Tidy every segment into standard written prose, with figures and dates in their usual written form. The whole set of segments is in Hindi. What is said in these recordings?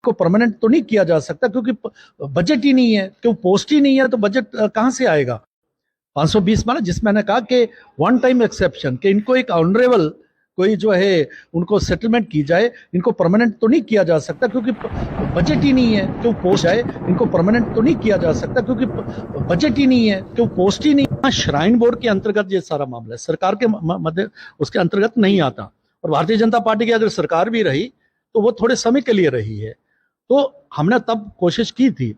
इनको परमानेंट तो नहीं किया जा सकता, क्योंकि बजट ही नहीं है, क्यों पोस्ट ही नहीं है तो बजट कहाँ से आएगा। 520 माना जिसमें मैंने कहा कि वन टाइम एक्सेप्शन, कि इनको एक ऑनरेबल कोई जो है उनको सेटलमेंट की जाए, इनको परमानेंट तो नहीं किया जा सकता क्योंकि बजट ही नहीं है, क्यों पोस्ट आए, इनको परमानेंट तो नहीं किया जा सकता क्योंकि बजट ही नहीं है, क्यों पोस्ट ही नहीं। श्राइन बोर्ड के अंतर्गत ये सारा मामला है, सरकार के मध्य उसके अंतर्गत नहीं आता। और भारतीय जनता पार्टी की अगर सरकार भी रही तो वो थोड़े समय के लिए रही है, तो हमने तब कोशिश की थी।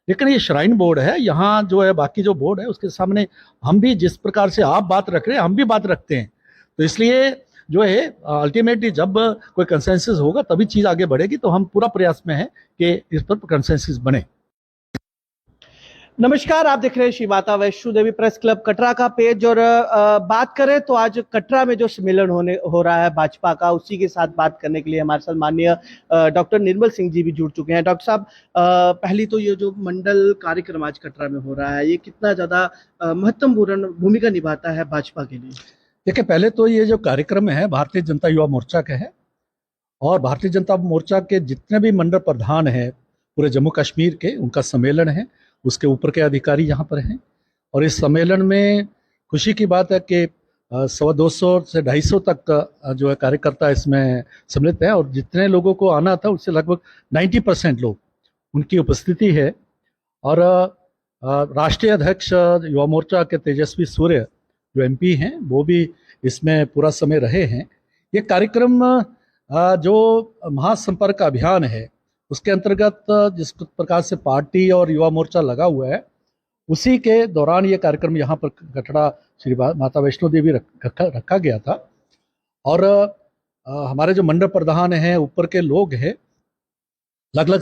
लेकिन ये श्राइन बोर्ड है, यहाँ जो है बाकी जो बोर्ड है उसके सामने हम भी जिस प्रकार से आप बात रख रहे हैं हम भी बात रखते हैं। तो इसलिए जो है अल्टीमेटली जब कोई कंसेंसस होगा तभी चीज़ आगे बढ़ेगी, तो हम पूरा प्रयास में हैं कि इस पर कंसेंसस बने। नमस्कार, आप देख रहे हैं श्री माता वैष्णो देवी प्रेस क्लब कटरा का पेज। और बात करें तो आज कटरा में जो सम्मेलन हो रहा है भाजपा का, उसी के साथ बात करने के लिए हमारे साथ माननीय डॉक्टर निर्मल सिंह जी भी जुड़ चुके हैं। डॉक्टर साहब, पहली तो ये जो मंडल कार्यक्रम आज कटरा में हो रहा है, ये कितना ज्यादा महत्वपूर्ण भूमिका निभाता है भाजपा के लिए? देखिए, पहले तो ये जो कार्यक्रम है भारतीय जनता युवा मोर्चा का है, और भारतीय जनता मोर्चा के जितने भी मंडल प्रधान हैं पूरे जम्मू कश्मीर के, उनका सम्मेलन है। उसके ऊपर के अधिकारी यहाँ पर हैं, और इस सम्मेलन में खुशी की बात है कि 125 से 250 तक जो है कार्यकर्ता इसमें सम्मिलित हैं, और जितने लोगों को आना था उससे लगभग 90% लोग उनकी उपस्थिति है। और राष्ट्रीय अध्यक्ष युवा मोर्चा के तेजस्वी सूर्य जो एमपी हैं वो भी इसमें पूरा समय रहे हैं। ये कार्यक्रम जो महासंपर्क अभियान है उसके अंतर्गत जिस प्रकार से पार्टी और युवा मोर्चा लगा हुआ है, उसी के दौरान ये कार्यक्रम यहाँ पर कटरा श्री माता वैष्णो देवी रखा गया था। और हमारे जो मंडल प्रधान हैं, ऊपर के लोग हैं, अलग अलग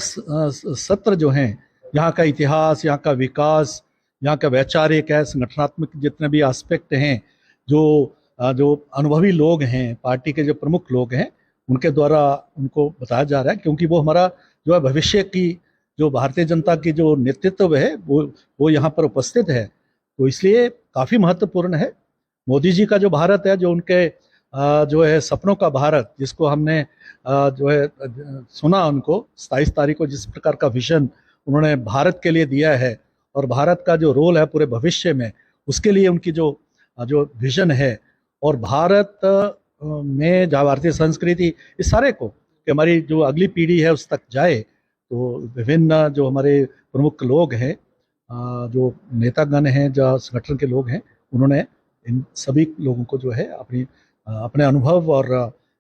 सत्र जो हैं, यहाँ का इतिहास, यहाँ का विकास, यहाँ का वैचारिक है, संगठनात्मक जितने भी एस्पेक्ट हैं, जो अनुभवी लोग हैं, पार्टी के जो प्रमुख लोग हैं, उनके द्वारा उनको बताया जा रहा है, क्योंकि वो हमारा जो है भविष्य की जो भारतीय जनता की जो नेतृत्व है वो यहाँ पर उपस्थित है। तो इसलिए काफ़ी महत्वपूर्ण है। मोदी जी का जो भारत है, जो उनके जो है सपनों का भारत, जिसको हमने जो है सुना, उनको 27 तारीख को जिस प्रकार का विजन उन्होंने भारत के लिए दिया है, और भारत का जो रोल है पूरे भविष्य में, उसके लिए उनकी जो विजन है, और भारत में जहाँ भारतीय संस्कृति, इस सारे को कि हमारी जो अगली पीढ़ी है उस तक जाए, तो विभिन्न जो हमारे प्रमुख लोग हैं, जो नेतागण हैं, जो संगठन के लोग हैं, उन्होंने इन सभी लोगों को जो है अपने अनुभव और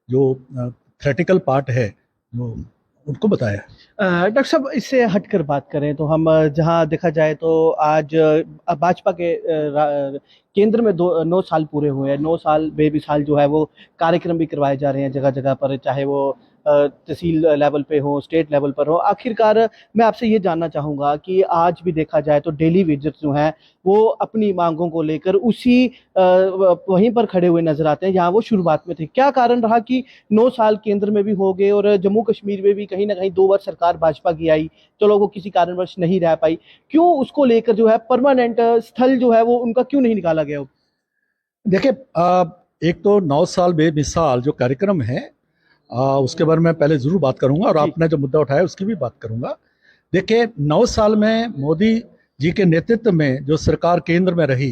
जो थ्योरेटिकल पार्ट है जो उनको बताया। डॉक्टर साहब, इससे हटकर बात करें तो हम जहां देखा जाए तो आज भाजपा के केंद्र में 9 साल पूरे हुए हैं। 9 साल बेमिसाल जो है वो कार्यक्रम भी करवाए जा रहे हैं जगह जगह पर, चाहे वो तहसील लेवल पे हो, स्टेट लेवल पर हो। आखिरकार मैं आपसे ये जानना चाहूँगा कि आज भी देखा जाए तो डेली विजिट्स जो हैं वो अपनी मांगों को लेकर उसी वहीं पर खड़े हुए नजर आते हैं जहाँ वो शुरुआत में थे। क्या कारण रहा कि 9 साल केंद्र में भी हो गए और जम्मू कश्मीर में भी कहीं ना कहीं 2 बार सरकार भाजपा की आई, चलो वो किसी कारणवश नहीं रह पाई, क्यों उसको लेकर जो है परमानेंट स्थल जो है वो उनका क्यों नहीं निकाला गया? देखिए, एक तो 9 साल बेमिसाल जो कार्यक्रम है, उसके बारे में पहले जरूर बात करूंगा, और आपने जो मुद्दा उठाया उसकी भी बात करूंगा। देखिए, 9 साल में मोदी जी के नेतृत्व में जो सरकार केंद्र में रही,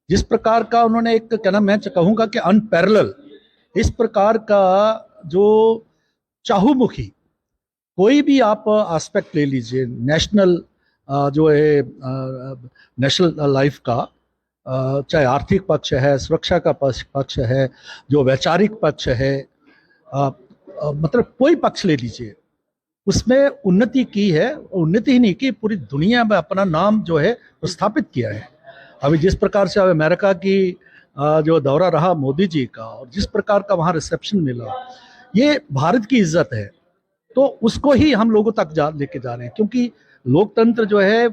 जिस प्रकार का उन्होंने एक क्या नाम, मैं कहूँगा कि अनपैरेलल, इस प्रकार का जो चाहुमुखी कोई भी आप एस्पेक्ट ले लीजिए, नेशनल जो है नेशनल लाइफ का, चाहे आर्थिक पक्ष है, सुरक्षा का पक्ष है, जो वैचारिक पक्ष है, मतलब कोई पक्ष ले लीजिए, उसमें उन्नति की है। उन्नति ही नहीं की, पूरी दुनिया में अपना नाम जो है स्थापित किया है। अभी जिस प्रकार से अमेरिका की जो दौरा रहा मोदी जी का, और जिस प्रकार का वहाँ रिसेप्शन मिला, ये भारत की इज्जत है, तो उसको ही हम लोगों तक लेके जा रहे हैं। क्योंकि लोकतंत्र जो है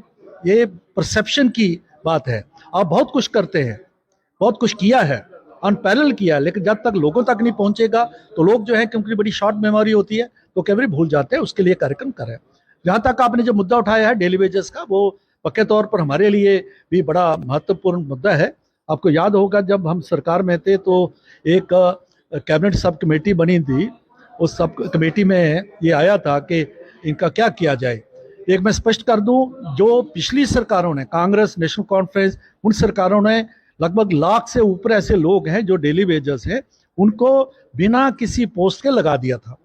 ये परसेप्शन की बात है। आप बहुत कुछ करते हैं, बहुत कुछ किया है, अनपैरेलल किया है, लेकिन जब तक लोगों तक नहीं पहुंचेगा तो लोग जो है, क्योंकि बड़ी शॉर्ट मेमोरी होती है, तो कई बार भूल जाते हैं। उसके लिए कार्यक्रम करें। जहाँ तक आपने जो मुद्दा उठाया है डेली वेजेस का, वो पक्के तौर पर हमारे लिए भी बड़ा महत्वपूर्ण मुद्दा है। आपको याद होगा जब हम सरकार में थे तो एक कैबिनेट सब कमेटी बनी थी, उस सब कमेटी में ये आया था कि इनका क्या किया जाए। एक मैं स्पष्ट कर दूं, जो पिछली सरकारों ने, कांग्रेस, नेशनल कॉन्फ्रेंस, उन सरकारों ने लगभग लाख से ऊपर ऐसे लोग हैं जो डेली वेजर्स हैं, उनको बिना किसी पोस्ट के लगा दिया था।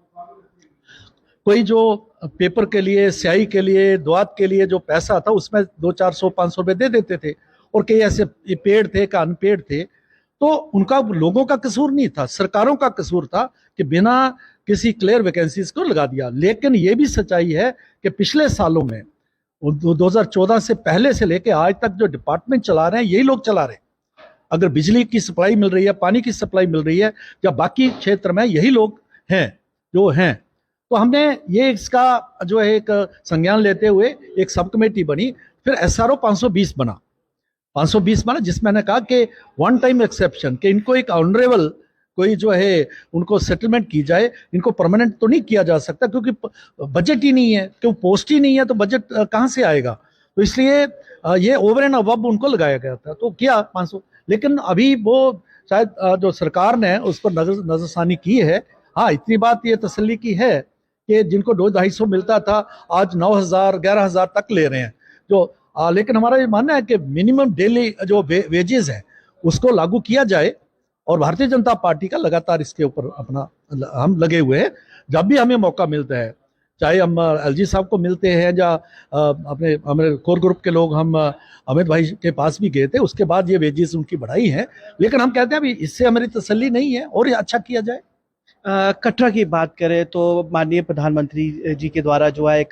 कोई जो पेपर के लिए, स्याही के लिए, द्वात के लिए जो पैसा था उसमें 200-400-500 रुपए दे देते थे, और कई ऐसे पेड़ थे कि अनपेड थे। तो उनका, लोगों का कसूर नहीं था, सरकारों का कसूर था कि बिना किसी क्लियर वैकेंसीज को लगा दिया। लेकिन ये भी सच्चाई है कि पिछले सालों में 2014 से पहले से लेकर आज तक जो डिपार्टमेंट चला रहे हैं यही लोग चला रहे हैं। अगर बिजली की सप्लाई मिल रही है, पानी की सप्लाई मिल रही है, या बाकी क्षेत्र में यही लोग हैं जो हैं। तो हमने ये इसका जो है एक संज्ञान लेते हुए एक सब कमेटी बनी, फिर एसआरओ 520 बना, 520 बना, जिसमें मैंने कहा कि वन टाइम एक्सेप्शन, कि इनको एक ऑनरेबल कोई जो है उनको सेटलमेंट की जाए। इनको परमानेंट तो नहीं किया जा सकता क्योंकि बजट ही नहीं है, क्यों पोस्ट ही नहीं है, तो बजट कहाँ से आएगा। तो इसलिए ये ओवर एंड अबव उनको लगाया गया था, तो किया 500। लेकिन अभी वो शायद जो सरकार ने उस पर नजरसानी की है। हाँ, इतनी बात ये तसल्ली की है कि जिनको 200-250 मिलता था आज 9,000-11,000 तक ले रहे हैं जो। लेकिन हमारा ये मानना है कि मिनिमम डेली जो वेजेस है उसको लागू किया जाए, और भारतीय जनता पार्टी का लगातार इसके ऊपर अपना हम लगे हुए हैं। जब भी हमें मौका मिलता है, चाहे हम एलजी साहब को मिलते हैं या अपने हमारे कोर ग्रुप के लोग, हम अमित भाई के पास भी गए थे, उसके बाद ये वेजेस उनकी बढ़ाई है। लेकिन हम कहते हैं अभी इससे हमारी तसल्ली नहीं है, और ये अच्छा किया जाए। कटरा की बात करें तो माननीय प्रधानमंत्री जी के द्वारा जो है एक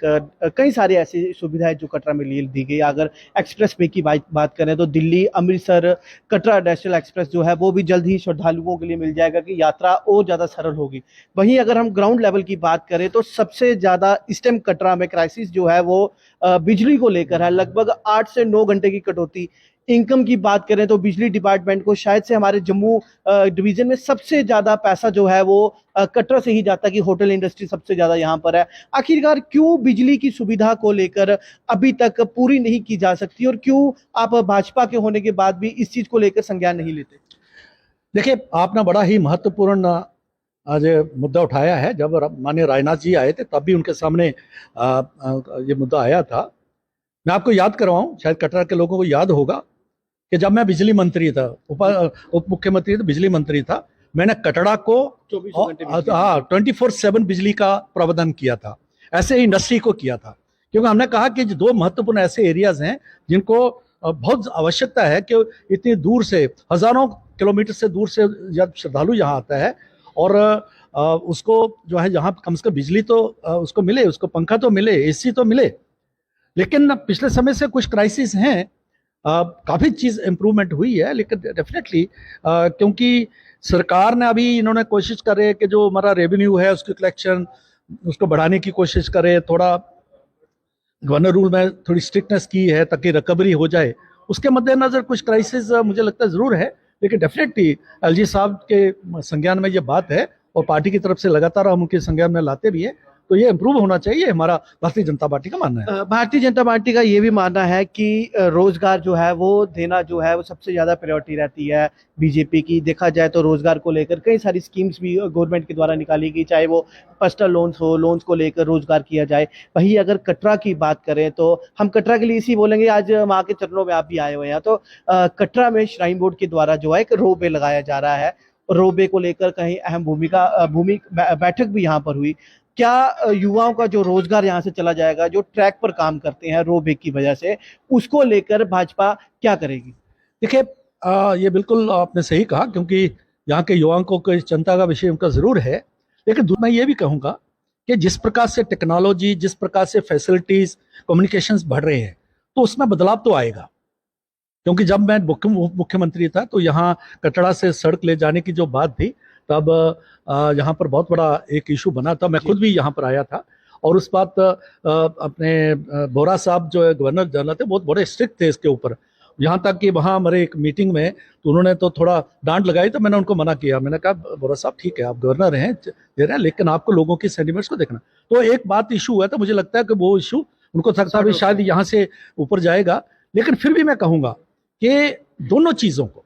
कई सारी ऐसी सुविधाएं जो कटरा में दी गई। अगर एक्सप्रेस वे की बात करें तो दिल्ली अमृतसर कटरा नेशनल एक्सप्रेस जो है वो भी जल्द ही श्रद्धालुओं के लिए मिल जाएगा कि यात्रा और ज़्यादा सरल होगी। वहीं अगर हम ग्राउंड लेवल की बात करें तो सबसे ज़्यादा इस टाइम कटरा में क्राइसिस जो है वो बिजली को लेकर है। लगभग 8 से 9 घंटे की कटौती। इनकम की बात करें तो बिजली डिपार्टमेंट को शायद से हमारे जम्मू डिवीजन में सबसे ज्यादा पैसा जो है वो कटरा से ही जाता है कि होटल इंडस्ट्री सबसे ज्यादा यहाँ पर है। आखिरकार क्यों बिजली की सुविधा को लेकर अभी तक पूरी नहीं की जा सकती, और क्यों आप भाजपा के होने के बाद भी इस चीज को लेकर संज्ञान नहीं लेते? देखिए, आपने बड़ा ही महत्वपूर्ण आज मुद्दा उठाया है। जब माननीय राजनाथ जी आए थे तब भी उनके सामने ये मुद्दा आया था। मैं आपको याद करवाऊं, शायद कटरा के लोगों को याद होगा कि जब मैं बिजली मंत्री था, उप मुख्यमंत्री था, बिजली मंत्री था, मैंने कटरा को 24/7 बिजली का प्रबंधन किया था। ऐसे ही इंडस्ट्री को किया था, क्योंकि हमने कहा कि जो 2 महत्वपूर्ण ऐसे एरियाज हैं जिनको बहुत आवश्यकता है कि इतनी दूर से, हजारों किलोमीटर से दूर से जब श्रद्धालु यहाँ आता है, और उसको जो है यहाँ कम से कम बिजली तो उसको मिले, उसको पंखा तो मिले, एसी तो मिले। लेकिन पिछले समय से कुछ क्राइसिस हैं, काफ़ी चीज़ इम्प्रूवमेंट हुई है, लेकिन डेफिनेटली क्योंकि सरकार ने अभी, इन्होंने कोशिश करे कि जो हमारा रेवेन्यू है उसकी कलेक्शन उसको बढ़ाने की कोशिश करे। थोड़ा गवर्नर रूल में थोड़ी स्ट्रिक्टनेस की है ताकि रिकवरी हो जाए। उसके मद्देनजर कुछ क्राइसिस मुझे लगता है ज़रूर है, लेकिन डेफिनेटली एलजी साहब के संज्ञान में ये बात है, और पार्टी की तरफ से लगातार हम उनके संज्ञान में लाते भी हैं। तो ये इम्प्रूव होना चाहिए, हमारा भारतीय जनता पार्टी का मानना है। भारतीय जनता पार्टी का ये भी मानना है कि रोजगार जो है वो देना जो है वो सबसे ज्यादा प्रायोरिटी रहती है बीजेपी की। देखा जाए तो रोजगार को लेकर कई सारी स्कीम्स भी गवर्नमेंट के द्वारा निकाली गई, चाहे वो पर्सनल लोन्स हो, लोन्स को लेकर रोजगार किया जाए। वहीं अगर कटरा की बात करें तो हम कटरा के लिए इसी बोलेंगे, आज माँ के चरणों में आप भी आए हुए हैं, तो कटरा में श्राइन बोर्ड के द्वारा जो है एक रोपवे लगाया जा रहा है। रोपवे को लेकर कहीं अहम बैठक भी यहाँ पर हुई। क्या युवाओं का जो रोजगार यहाँ से चला जाएगा, जो ट्रैक पर काम करते हैं रोबे की वजह से, उसको लेकर भाजपा क्या करेगी? देखिए, ये बिल्कुल आपने सही कहा, क्योंकि यहाँ के युवाओं को कोई चिंता का विषय उनका जरूर है। लेकिन मैं ये भी कहूँगा कि जिस प्रकार से टेक्नोलॉजी, जिस प्रकार से फैसिलिटीज, कम्युनिकेशंस बढ़ रहे हैं, तो उसमें बदलाव तो आएगा। क्योंकि जब मैं मुख्यमंत्री था तो यहाँ कटरा से सड़क ले जाने की जो बात थी, तब यहाँ पर बहुत बड़ा एक इशू बना था। मैं खुद भी यहाँ पर आया था, और उस बात अपने बोरा साहब जो है गवर्नर जनरल थे, बहुत बड़े स्ट्रिक्ट थे इसके ऊपर। यहाँ तक कि वहाँ हमारे एक मीटिंग में तो उन्होंने तो थोड़ा डांट लगाई, तो मैंने उनको मना किया। मैंने कहा बोरा साहब ठीक है, आप गवर्नर हैं, दे रहे हैं, लेकिन आपको लोगों की सेंटिमेंट्स को देखना। तो एक बात इशू हुआ था, मुझे लगता है कि वो इशू उनको था भी शायद यहाँ से ऊपर जाएगा। लेकिन फिर भी मैं कहूँगा कि दोनों चीज़ों को,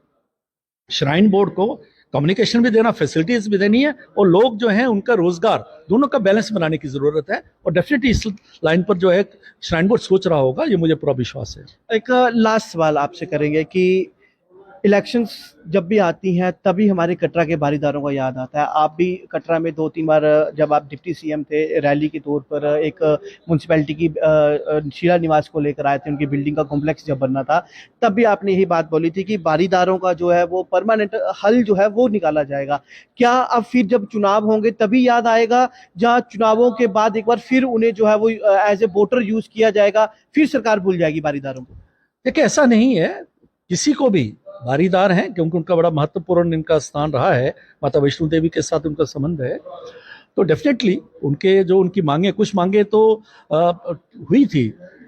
श्राइन बोर्ड को कम्युनिकेशन भी देना, फैसिलिटीज भी देनी है, और लोग जो हैं उनका रोजगार दोनों का बैलेंस बनाने की जरूरत है। और डेफिनेटली इस लाइन पर जो है श्राइन बोर्ड सोच रहा होगा, ये मुझे पूरा विश्वास है। एक लास्ट सवाल आपसे करेंगे कि इलेक्शंस जब भी आती हैं तभी हमारे कटरा के बारीदारों का याद आता है। आप भी कटरा में 2-3 बार जब आप डिप्टी सीएम थे, रैली के तौर पर एक म्युनिसिपैलिटी की शीला निवास को लेकर आए थे, उनकी बिल्डिंग का कॉम्प्लेक्स जब बनना था, तब भी आपने यही बात बोली थी कि बारीदारों का जो है वो परमानेंट हल जो है वो निकाला जाएगा। क्या अब फिर जब चुनाव होंगे तभी याद आएगा, जहाँ चुनावों के बाद एक बार फिर उन्हें जो है वो एज ए वोटर यूज किया जाएगा, फिर सरकार भूल जाएगी बारीदारों को? देखिए, ऐसा नहीं है, किसी को भी बारीदार हैं क्योंकि उनका बड़ा महत्वपूर्ण इनका स्थान रहा है, माता वैष्णो देवी के साथ उनका संबंध है। तो डेफिनेटली उनके जो उनकी मांगे, कुछ मांगे तो हुई थी,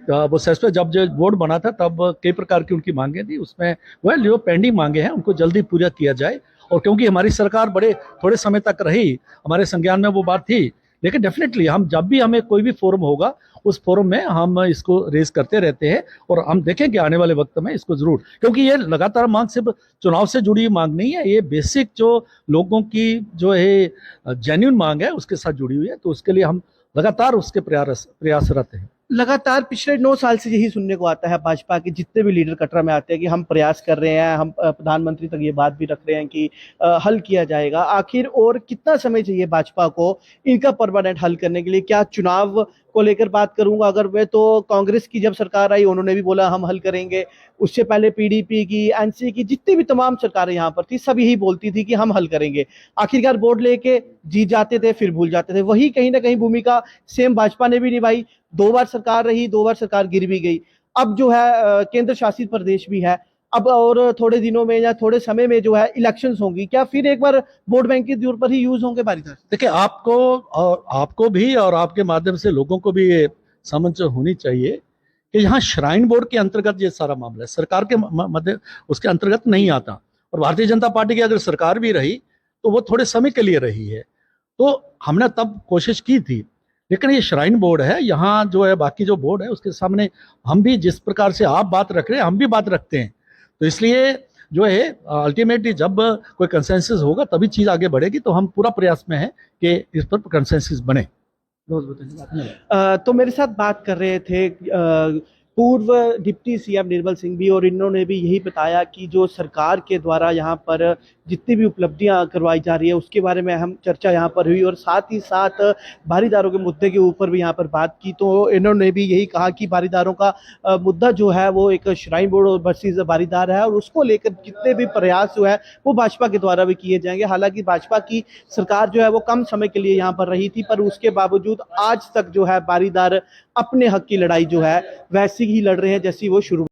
वो सस्पेंड जब जो बोर्ड बना था तब कई प्रकार की उनकी मांगे थी, उसमें वह जो पेंडिंग मांगे हैं उनको जल्दी पूरा किया जाए। और क्योंकि हमारी सरकार बड़े थोड़े समय तक रही, हमारे संज्ञान में वो बात थी, लेकिन डेफिनेटली हम जब भी हमें कोई भी फोरम होगा उस फोरम में हम इसको रेज करते रहते हैं, और हम देखेंगे आने वाले वक्त में इसको जरूर, क्योंकि ये लगातार मांग सिर्फ चुनाव से जुड़ी मांग नहीं है, ये बेसिक जो लोगों की जो है जेन्युइन मांग है उसके साथ जुड़ी हुई है। तो उसके लिए हम लगातार उसके प्रयासरत हैं। लगातार पिछले 9 साल से यही सुनने को आता है, भाजपा के जितने भी लीडर कटरा में आते हैं कि हम प्रयास कर रहे हैं, हम प्रधानमंत्री तक ये बात भी रख रहे हैं कि हल किया जाएगा। आखिर और कितना समय चाहिए भाजपा को इनका परमानेंट हल करने के लिए? क्या चुनाव को लेकर बात करूंगा अगर मैं, तो कांग्रेस की जब सरकार आई उन्होंने भी बोला हम हल करेंगे। उससे पहले पीडीपी की, एनसी की, जितनी भी तमाम सरकारें यहाँ पर थी, सब यही बोलती थी कि हम हल करेंगे। आखिरकार वोट लेके जीत जाते थे, फिर भूल जाते थे। वही कहीं ना कहीं भूमिका सेम भाजपा ने भी निभाई। 2 बार सरकार रही, 2 बार सरकार गिर भी गई। अब जो है केंद्र शासित प्रदेश भी है, अब और थोड़े दिनों में या थोड़े समय में जो है इलेक्शंस होंगी, क्या फिर एक बार वोट बैंक के तौर पर ही यूज होंगे बारीदार? देखिए, आपको भी और आपके माध्यम से लोगों को भी ये समझ होनी चाहिए कि यहाँ श्राइन बोर्ड के अंतर्गत ये सारा मामला है, सरकार के मध्य उसके अंतर्गत नहीं आता। और भारतीय जनता पार्टी की अगर सरकार भी रही तो वो थोड़े समय के लिए रही है, तो हमने तब कोशिश की थी। लेकिन ये श्राइन बोर्ड है, यहाँ जो है बाकी जो बोर्ड है उसके सामने हम भी जिस प्रकार से आप बात रख रहे हैं हम भी बात रखते हैं। तो इसलिए जो है अल्टीमेटली जब कोई कंसेंसस होगा तभी चीज़ आगे बढ़ेगी। तो हम पूरा प्रयास में हैं कि इस पर कंसेंसस बने। बहुत बहुत धन्यवाद। तो मेरे साथ बात कर रहे थे पूर्व डिप्टी सीएम निर्मल सिंह भी, और इन्होंने भी यही बताया कि जो सरकार के द्वारा यहाँ पर जितनी भी उपलब्धियां करवाई जा रही है उसके बारे में अहम चर्चा यहाँ पर हुई, और साथ ही साथ बारीदारों के मुद्दे के ऊपर भी यहाँ पर बात की। तो इन्होंने भी यही कहा कि बारीदारों का मुद्दा जो है वो एक श्राइन बोर्ड वर्सेस बारीदार है, और उसको लेकर जितने भी प्रयास जो है वो भाजपा के द्वारा भी किए जाएंगे। हालांकि भाजपा की सरकार जो है वो कम समय के लिए यहाँ पर रही थी, पर उसके बावजूद आज तक जो है बारीदार अपने हक की लड़ाई जो है वैसी ही लड़ रहे हैं जैसी वो शुरू